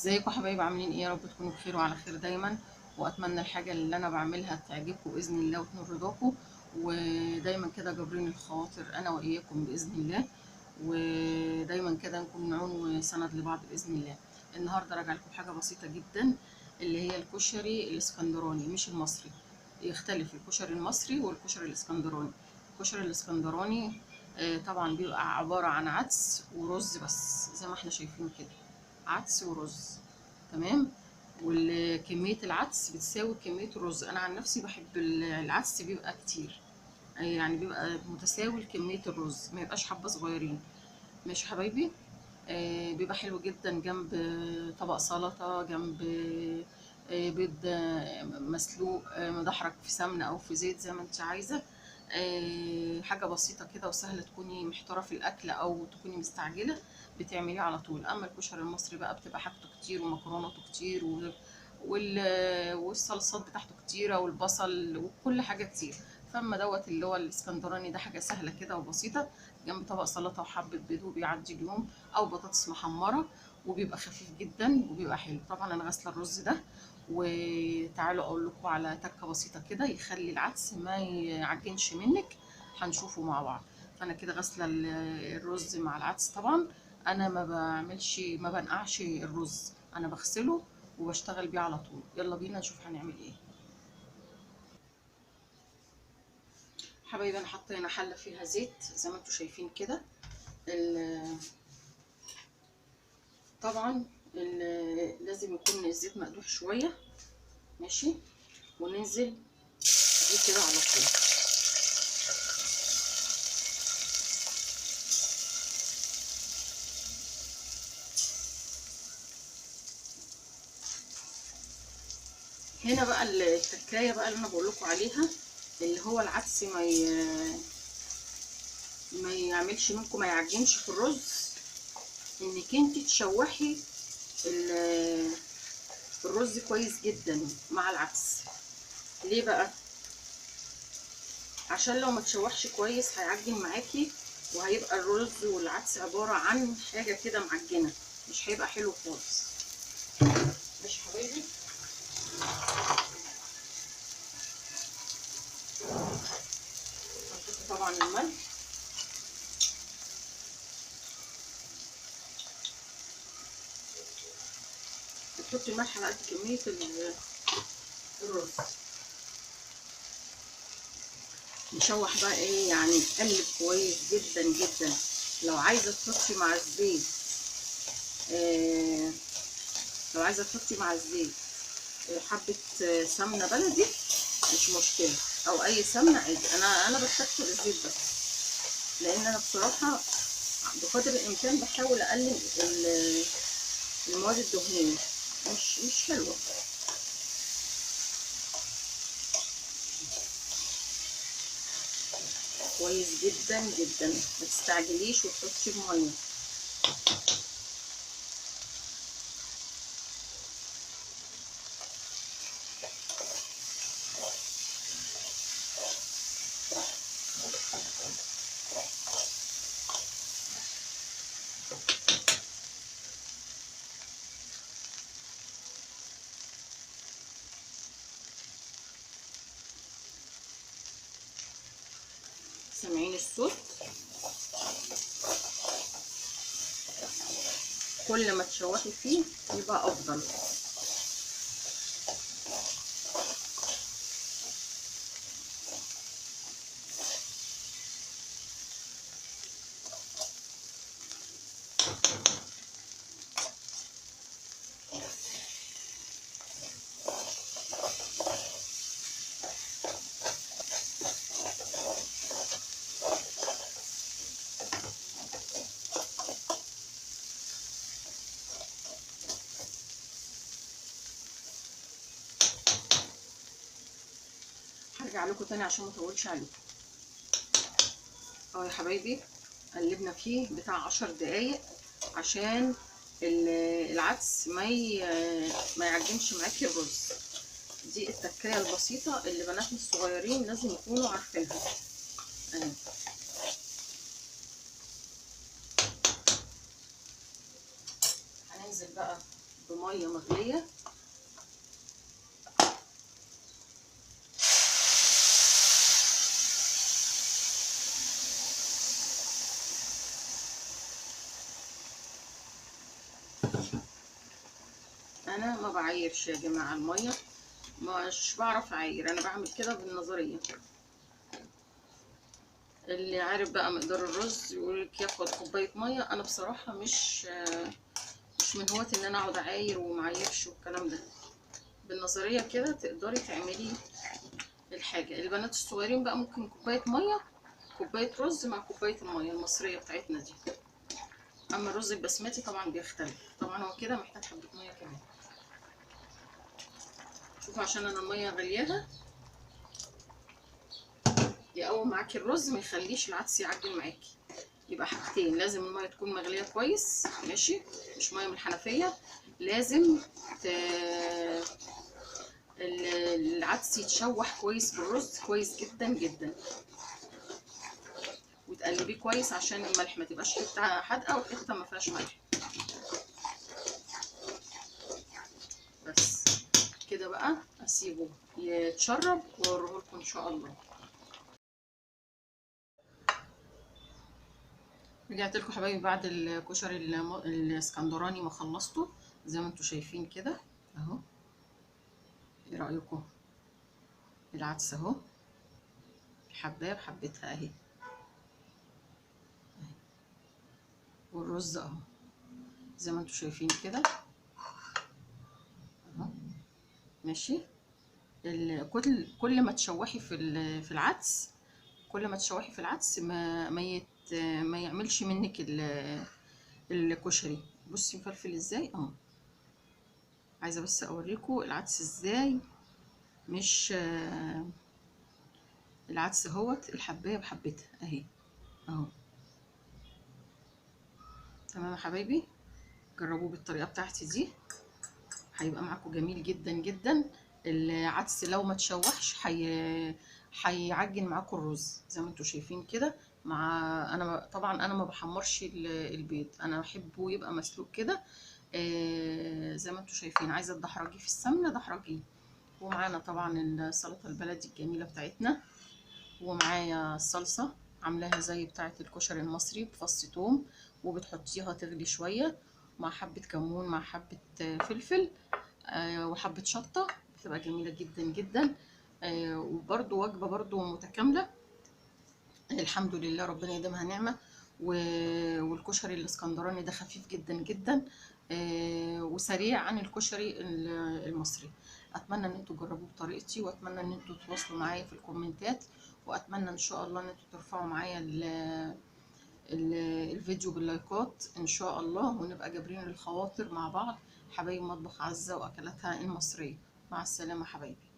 ازيكم حبايبي، عاملين ايه؟ يا رب تكونوا بخير وعلى خير دايما. واتمنى الحاجه اللي انا بعملها تعجبكم باذن الله وتنور رضاكم، ودايما كده جابرين الخواطر انا واياكم باذن الله، ودايما كده نكون عون وسند لبعض باذن الله. النهارده راجع لكم حاجه بسيطه جدا، اللي هي الكشري الاسكندراني مش المصري. يختلف الكشري المصري والكشري الاسكندراني. الكشري الاسكندراني طبعا بيبقى عباره عن عدس ورز بس، زي ما احنا شايفين كده، عدس ورز. تمام. وكمية العدس بتساوي كمية الرز. أنا عن نفسي بحب العدس بيبقى كتير، يعني بيبقى متساوي لكمية الرز، ما يبقاش حبة صغيرين. ماشي حبايبي. بيبقى حلو جدا جنب طبق سلطة، جنب بيض مسلوق مدحرج في سمنة أو في زيت زي ما انت عايزة. حاجة بسيطة كده وسهلة، تكوني محتارة في الأكل أو تكوني مستعجلة بتعمليه على طول. أما الكشري المصري بقى بتبقى حاجته كتير ومكروناته كتير والصلصات بتاعته كتيرة والبصل وكل حاجة كتير. فأما دوت اللي هو الاسكندراني ده حاجة سهلة كده وبسيطة، جنب طبق سلطة وحبة بيض وبيعدي اليوم، أو بطاطس محمرة، وبيبقى خفيف جدا وبيبقى حلو. طبعا أنا غاسلة الرز ده، وتعالوا اقول لكم على تكه بسيطه كده يخلي العدس ما يعجنش منك، هنشوفه مع بعض. فانا كده غاسله الرز مع العدس. طبعا انا ما بنقعش الرز، انا بغسله وبشتغل بيه على طول. يلا بينا نشوف هنعمل ايه. حبايبي انا حاطه هنا حله فيها زيت زي ما انتم شايفين كده. طبعا لازم يكون الزيت مقدوح شويه. ماشي. وننزل بيه كده على طول. هنا بقى التكايه بقى اللي انا بقول لكم عليها، اللي هو العدس ما يعملش منكم، ما يعجنش في الرز. انك انت تشوحي الرز كويس جدا مع العدس. ليه بقى؟ عشان لو ما تشوحش كويس هيعجن معاكي، وهيبقى الرز والعدس عباره عن حاجه كده معجنه، مش هيبقى حلو خالص. ماشي حبايبي. هنحط طبعا الملح، بتحطي الملح على قد كميه الرز. نشوح بقى ايه، يعني نقلب كويس جدا جدا. لو عايزه تحطي مع الزيت لو عايزه تحطي مع الزيت حبه سمنه بلدي مش مشكله، او اي سمنه عادي. انا بستكتر الزيت بس، لان انا بصراحه بقدر الامكان بحاول اقلل المواد الدهنيه، مش حلوه. كويس جدا جدا، ما تستعجليش وتحطي الميه. سامعين الصوت؟ كل ما تشوحي فيه يبقى افضل. هرجع لكم تاني عشان ما اطولش عليكم. اهو يا حبايبي، قلبنا فيه بتاع 10 دقايق عشان العدس ما يعجنش معاكي الرز. دي التكايه البسيطه اللي بناتنا الصغيرين لازم يكونوا عارفينها. اهي. هننزل بقى بميه مغليه. انا ما بعايرش يا جماعه الميه، مش بعرف اعاير، انا بعمل كده بالنظريه. اللي عارف بقى مقدار الرز يقولك ياخد كوبايه ميه. انا بصراحه مش من هواة ان انا اقعد اعاير ومعايرش والكلام ده. بالنظريه كده تقدري تعملي الحاجه. البنات الصغيرين بقى ممكن كوبايه ميه، كوبايه رز مع كوبايه الميه المصريه بتاعتنا دي. اما الرز البسمتي طبعا بيختلف، طبعا هو كده محتاج حبه ميه كمان. شوفوا عشان انا الميه غلياها يقوم معاكي الرز، ما يخليش العدس يعجن معاكي. يبقى حاجتين، لازم الميه تكون مغليه كويس ماشي، مش ميه من الحنفيه. لازم ت... العدس يتشوح كويس بالرز كويس جدا جدا، وتقلبيه كويس عشان الملح ما تبقاش حته حادقه وحته ما فيهاش ملح. بس كده بقى اسيبه يتشرب واوريه لكم ان شاء الله. رجعت لكم حبايبي بعد الكشري الاسكندراني ما خلصته، زي ما انتم شايفين كده اهو. ايه رايكم؟ العدس اهو، الحبايه بحبتها اهي، والرز اهو زي ما انتم شايفين كده اهو ماشي. كل ما تشوحي في العدس، كل ما تشوحي في العدس ما يعملش منك الكشري. بصي مفلفل ازاي اهو. عايزه بس اوريكم العدس ازاي، مش العدس اهوت الحبايه بحبتها اهي اهو. تمام يا حبايبي، جربوه بالطريقه بتاعتي دي، هيبقى معاكم جميل جدا جدا. العدس لو ما تشوحش هيعجن معاكم الرز زي ما انتم شايفين كده. مع طبعا انا ما بحمرش البيض، انا بحبه يبقى مسلوق كده. زي ما انتم شايفين، عايزه تدحرجيه في السمنه دحرجيه. ومعانا طبعا السلطه البلدي الجميله بتاعتنا، ومعايا الصلصه عاملاها زي بتاعه الكشري المصري بفص ثوم، وبتحطيها تغلي شويه مع حبه كمون مع حبه فلفل وحبه شطه، بتبقى جميله جدا جدا. وبرده وجبه برده متكامله الحمد لله، ربنا يديمها نعمه. والكشري الاسكندراني ده خفيف جدا جدا وسريع عن الكشري المصري. اتمنى ان انتوا تجربوه بطريقتي، واتمنى ان انتوا تتواصلوا معايا في الكومنتات، واتمنى ان شاء الله ان انتوا ترفعوا معايا الفيديو باللايكات ان شاء الله، ونبقى جابرين الخواطر مع بعض. حبايب مطبخ عزة واكلاتها المصرية. مع السلامة حبايبي.